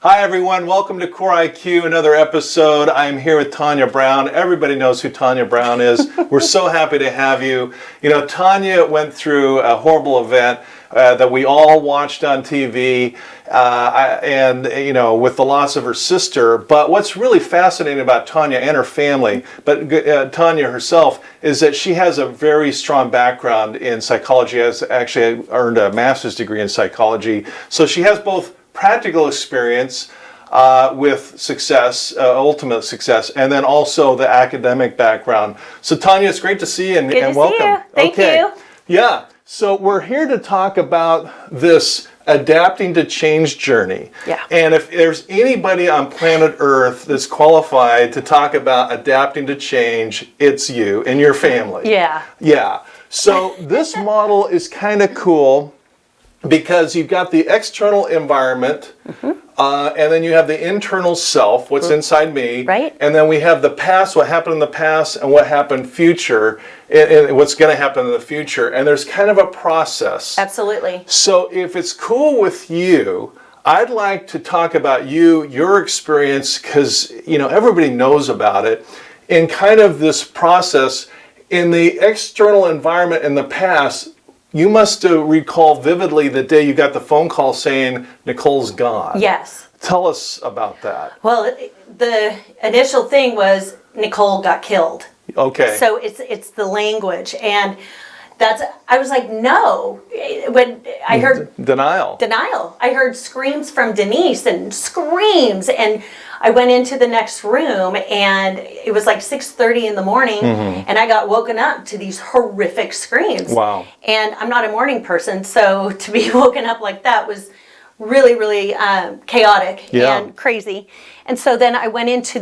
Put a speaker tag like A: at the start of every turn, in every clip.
A: Hi everyone, welcome to Core IQ, another episode. I'm here with Tanya Brown. Everybody knows who Tanya Brown is. We're so happy to have you. You know, Tanya went through a horrible event that we all watched on TV, and you know, with the loss of her sister. But what's really fascinating about Tanya and her family, but Tanya herself, is that she has a very strong background in psychology. Has actually earned a master's degree in psychology, so she has both practical experience with success, ultimate success, and then also the academic background. So Tanya, it's great to see you and welcome.
B: See you. Thank you.
A: Yeah, so we're here to talk about this adapting to change journey.
B: Yeah.
A: And if there's anybody on planet Earth that's qualified to talk about adapting to change, it's you and your family.
B: Yeah.
A: Yeah. So this model is kind of cool, because you've got the external environment, and then you have the internal self, what's inside me,
B: right?
A: And then we have the past, what happened in the past, and what happened future, and what's going to happen in the future. And there's kind of a process.
B: Absolutely.
A: So if it's cool with you, I'd like to talk about you, your experience, because you know everybody knows about it, in kind of this process in the external environment in the past. You must recall vividly the day you got the phone call saying Nicole's gone.
B: Yes.
A: Tell us about that.
B: Well, the initial thing was Nicole got killed.
A: Okay.
B: So it's the language, and I was like, no. When I heard
A: denial.
B: I heard screams from Denise and screams, and I went into the next room, and it was like 6:30 in the morning, and I got woken up to these horrific screams.
A: Wow.
B: And I'm not a morning person, so to be woken up like that was really, really chaotic and crazy. And so then I went into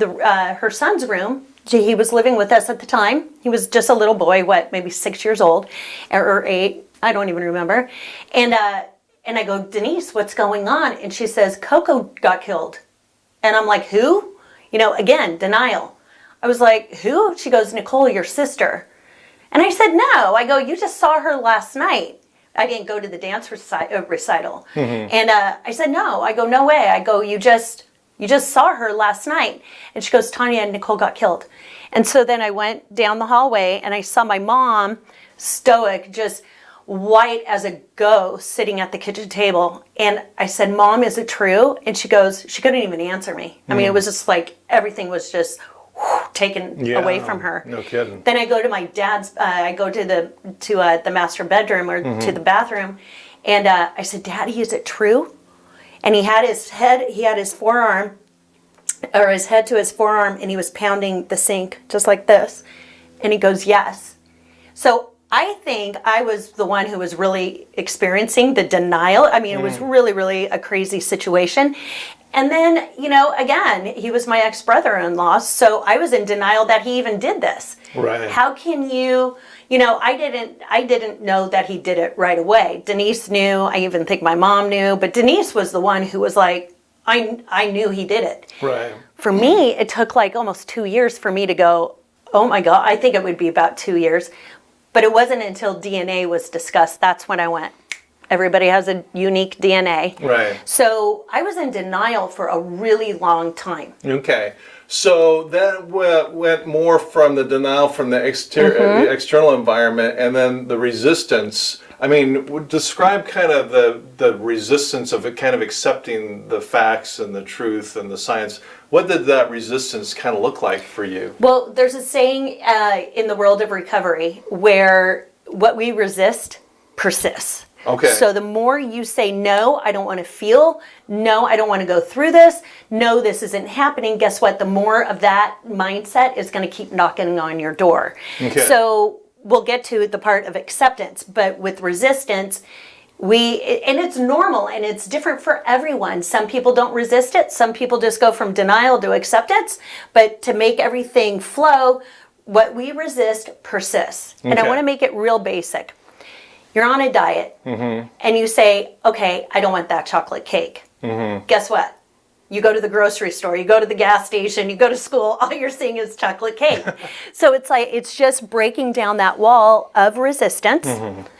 B: her son's room. He was living with us at the time. He was just a little boy, maybe 6 years old, or 8, I don't even remember. And I go, Denise, what's going on? And she says, Coco got killed. And I'm like, who? You know, again, denial. I was like, who? She goes, Nicole, your sister. And I said, no. I go, you just saw her last night. I didn't go to the dance recital. And I said, no. I go, no way. I go, you just saw her last night. And she goes, Tanya and Nicole got killed. And so then I went down the hallway and I saw my mom, stoic, just white as a ghost, sitting at the kitchen table. And I said, Mom, is it true? And she goes, she couldn't even answer me. I mean, it was just like everything was just taken away from her.
A: No kidding.
B: Then I go to my dad's, I go to the master bedroom or to the bathroom. And I said, Daddy, is it true? And he had his forearm, or his head to his forearm, and he was pounding the sink just like this. And he goes, yes. So I think I was the one who was really experiencing the denial. I mean, it was really, really a crazy situation. And then, you know, again, he was my ex-brother-in-law, so I was in denial that he even did this.
A: Right.
B: How can you know, I didn't know that he did it right away. Denise knew, I even think my mom knew, but Denise was the one who was like, I knew he did it.
A: Right.
B: For me, it took like almost 2 years for me to go, oh my God, I think it would be about 2 years. But it wasn't until DNA was discussed, that's when I went, everybody has a unique DNA.
A: Right.
B: So I was in denial for a really long time.
A: Okay. So that went more from the denial from the the external environment, and then the resistance. I mean, describe kind of the resistance of it, kind of accepting the facts and the truth and the science. What did that resistance kind of look like for you?
B: Well, there's a saying in the world of recovery where what we resist persists.
A: Okay.
B: So the more you say, no, I don't want to feel, no, I don't want to go through this, no, this isn't happening, guess what? The more of that mindset is going to keep knocking on your door.
A: Okay.
B: So we'll get to the part of acceptance, but with resistance, and it's normal and it's different for everyone. Some people don't resist it. Some people just go from denial to acceptance. But to make everything flow, what we resist persists. Okay. And I want to make it real basic. You're on a diet and you say, okay, I don't want that chocolate cake. Guess what? You go to the grocery store, you go to the gas station, you go to school, all you're seeing is chocolate cake. So it's just breaking down that wall of resistance,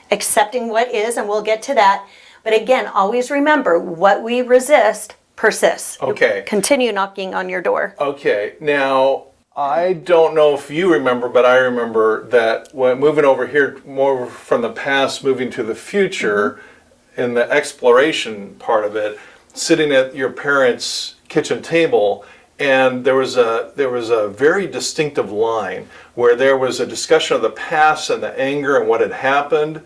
B: accepting what is, and we'll get to that. But again, always remember, what we resist persists.
A: Okay.
B: Continue knocking on your door.
A: Okay. Now, I don't know if you remember, but I remember that when moving over here, more from the past, moving to the future, in the exploration part of it, sitting at your parents' kitchen table, and there was a very distinctive line where there was a discussion of the past and the anger and what had happened,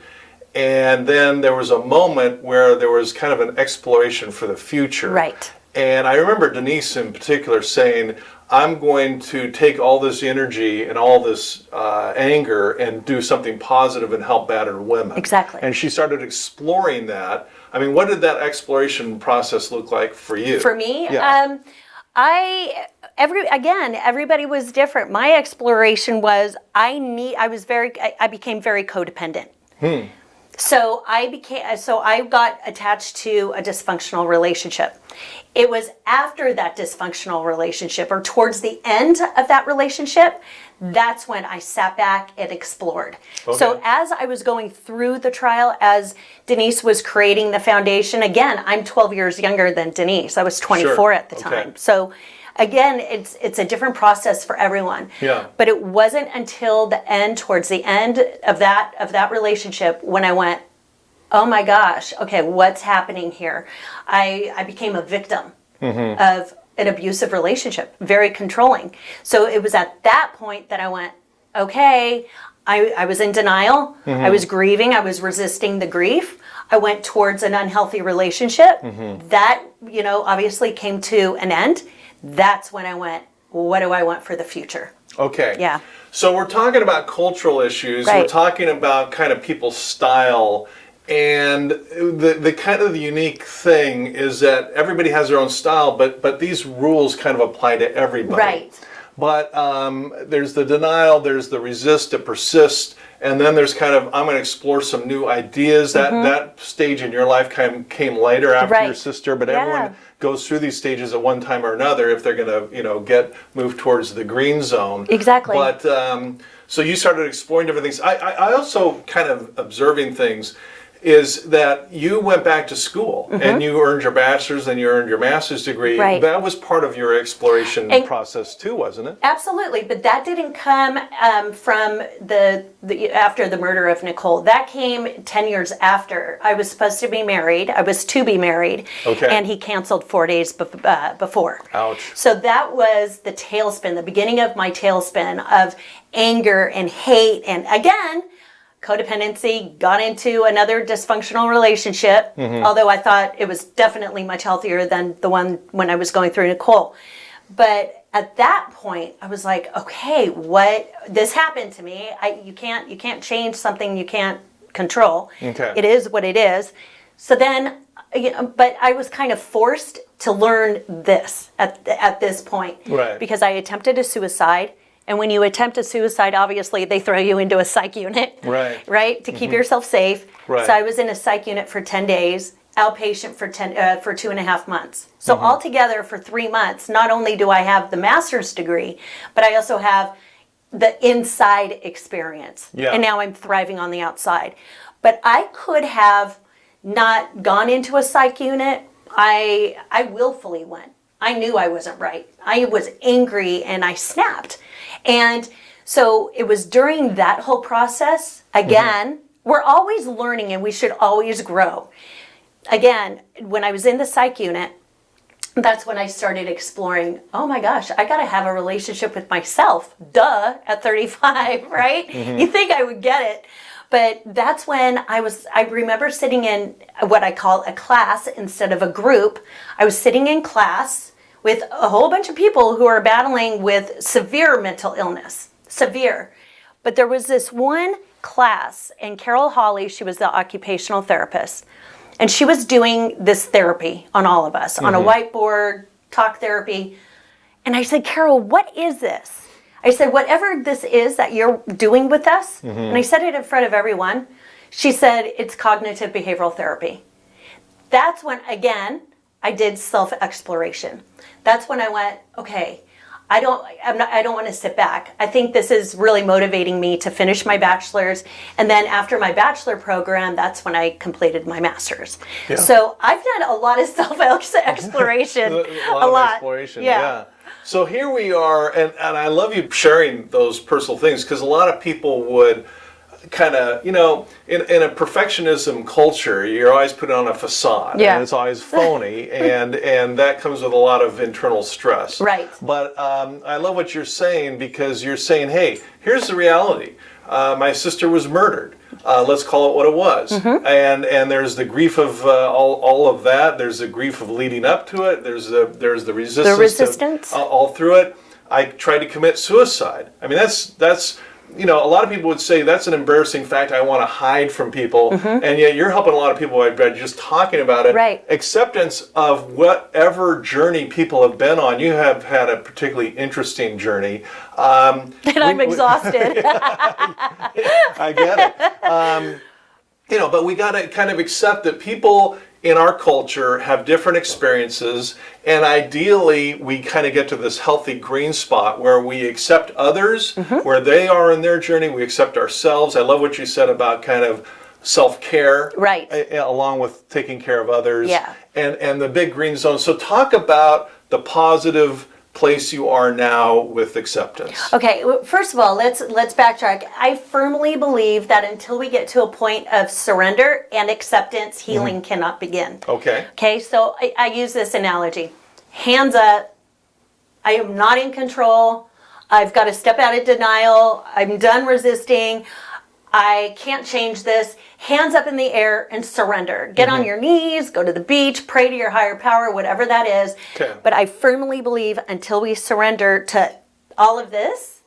A: and then there was a moment where there was kind of an exploration for the future.
B: Right.
A: And I remember Denise in particular saying, I'm going to take all this energy and all this anger and do something positive and help battered women.
B: Exactly.
A: And she started exploring that. I mean, what did that exploration process look like for you?
B: For me,
A: Yeah.
B: everybody was different. My exploration was I became very codependent. So I got attached to a dysfunctional relationship. It was after that dysfunctional relationship, or towards the end of that relationship, that's when I sat back and explored.
A: Okay.
B: So as I was going through the trial, as Denise was creating the foundation, again, I'm 12 years younger than Denise. I was 24
A: Sure.
B: at the
A: Okay.
B: time. So again, it's a different process for everyone.
A: Yeah.
B: But it wasn't until towards the end of that relationship, when I went, oh my gosh, okay, what's happening here? I became a victim of an abusive relationship, very controlling. So it was at that point that I went, okay, I was in denial, I was grieving, I was resisting the grief. I went towards an unhealthy relationship. That, obviously came to an end. That's when I went, what do I want for the future?
A: Okay.
B: Yeah.
A: So we're talking about cultural issues.
B: Right.
A: We're talking about kind of people's style. And the kind of the unique thing is that everybody has their own style, but these rules kind of apply to everybody.
B: Right.
A: But there's the denial, there's the resist, the persist, and then there's kind of, I'm going to explore some new ideas. That stage in your life came later after
B: Right.
A: your sister, but
B: Yeah.
A: everyone goes through these stages at one time or another if they're going to move towards the green zone.
B: Exactly.
A: But so you started exploring different things. I also kind of observing things is that you went back to school and you earned your bachelor's and you earned your master's degree.
B: Right.
A: That was part of your exploration process too, wasn't it?
B: Absolutely, but that didn't come from the after the murder of Nicole. That came 10 years after. I was supposed to be married. I was to be married,
A: Okay.
B: and he canceled 4 days before.
A: Ouch.
B: So that was the tailspin, the beginning of my tailspin of anger and hate, and again, codependency, got into another dysfunctional relationship, although I thought it was definitely much healthier than the one when I was going through Nicole. But at that point, I was like, okay, this happened to me. You can't change something you can't control.
A: Okay.
B: It is what it is. So then, but I was kind of forced to learn this at this point.
A: Right.
B: Because I attempted a suicide. And when you attempt a suicide, obviously they throw you into a psych unit,
A: Right.
B: right, to keep yourself safe.
A: Right.
B: So I was in a psych unit for 10 days, outpatient for 2.5 months. So altogether for 3 months, not only do I have the master's degree, but I also have the inside experience.
A: Yeah.
B: And now I'm thriving on the outside. But I could have not gone into a psych unit. I willfully went. I knew I wasn't right. I was angry and I snapped. And so it was during that whole process, again, we're always learning and we should always grow. Again, when I was in the psych unit, that's when I started exploring, oh my gosh, I got to have a relationship with myself. Duh, at 35, right? You think I would get it. But that's when I remember sitting in what I call a class instead of a group. I was sitting in class with a whole bunch of people who are battling with severe mental illness, severe. But there was this one class, and Carol Hawley, she was the occupational therapist, and she was doing this therapy on all of us, on a whiteboard, talk therapy. And I said, Carol, what is this? I said, whatever this is that you're doing with us, and I said it in front of everyone, she said, it's cognitive behavioral therapy. That's when, again, I did self-exploration. That's when I went, okay, I don't want to sit back. I think this is really motivating me to finish my bachelor's. And then after my bachelor program, that's when I completed my master's. Yeah. So I've done a lot of self-exploration.
A: a lot of exploration, yeah. So here we are, and I love you sharing those personal things, because a lot of people would kind of, in a perfectionism culture, you're always putting on a facade, and it's always phony, and that comes with a lot of internal stress.
B: Right.
A: But I love what you're saying, because you're saying, hey, here's the reality. My sister was murdered. Let's call it what it was. And there's the grief of all of that. There's the grief of leading up to it. There's the resistance. All through it. I tried to commit suicide. I mean, that's a lot of people would say that's an embarrassing fact I want to hide from people, and yet you're helping a lot of people by just talking about it.
B: Right.
A: Acceptance of whatever journey people have been on. You have had a particularly interesting journey.
B: And I'm exhausted.
A: I get it. But we got to kind of accept that people in our culture have different experiences, and ideally we kind of get to this healthy green spot where we accept others where they are in their journey, we accept ourselves. I love what you said about kind of self-care,
B: right,
A: along with taking care of others,
B: yeah,
A: and the big green zone. So talk about the positive place you are now with acceptance.
B: Okay, first of all, let's backtrack. I firmly believe that until we get to a point of surrender and acceptance, healing cannot begin. Okay, so I use this analogy. Hands up. I am not in control. I've got to step out of denial. I'm done resisting. I can't change this. Hands up in the air and surrender. Get on your knees, go to the beach, pray to your higher power, whatever that is.
A: Okay.
B: But I firmly believe until we surrender to all of this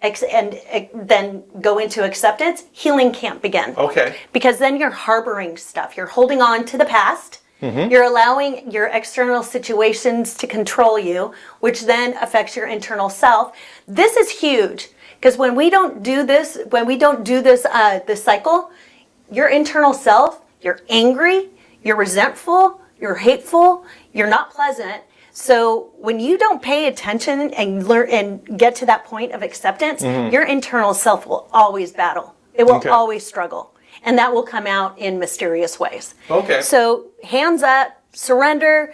B: and then go into acceptance, healing can't begin.
A: Okay.
B: Because then you're harboring stuff. You're holding on to the past. You're allowing your external situations to control you, which then affects your internal self. This is huge. Because when we don't do this, this cycle, your internal self, you're angry, you're resentful, you're hateful, you're not pleasant. So when you don't pay attention and learn and get to that point of acceptance, your internal self will always battle. It will always struggle. And that will come out in mysterious ways. Okay. So hands up, surrender.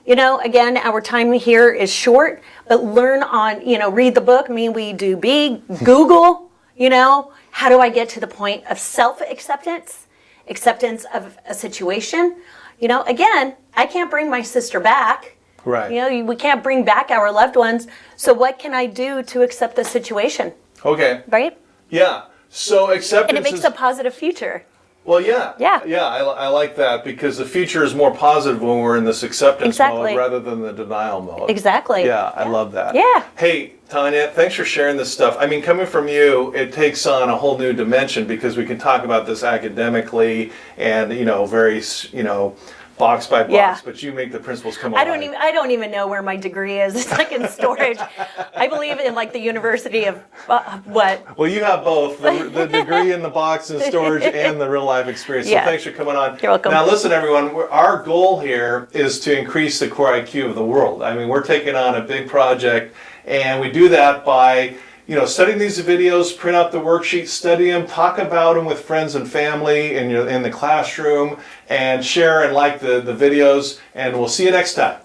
B: Again, our time here is short, but learn on, read the book. We do Google, how do I get to the point of self-acceptance, acceptance of a situation? Again, I can't bring my sister back.
A: Right.
B: We can't bring back our loved ones. So what can I do to accept the situation?
A: Okay.
B: Right?
A: Yeah. So acceptance
B: and it makes a positive future.
A: Well, yeah.
B: Yeah.
A: Yeah, I like that, because the future is more positive when we're in this acceptance mode rather than the denial mode.
B: Exactly.
A: Yeah, I love that.
B: Yeah.
A: Hey, Tanya, thanks for sharing this stuff. I mean, coming from you, it takes on a whole new dimension, because we can talk about this academically and, very, box by box, but you make the principles come alive.
B: I don't even know where my degree is. It's like in storage. I believe in like the University of what?
A: Well, you have both, the degree in the box and storage and the real life experience. So thanks for coming on.
B: You're welcome.
A: Now listen, everyone, our goal here is to increase the core IQ of the world. I mean, we're taking on a big project, and we do that by studying these videos, print out the worksheets, study them, talk about them with friends and family in the classroom, and share and like the videos. And we'll see you next time.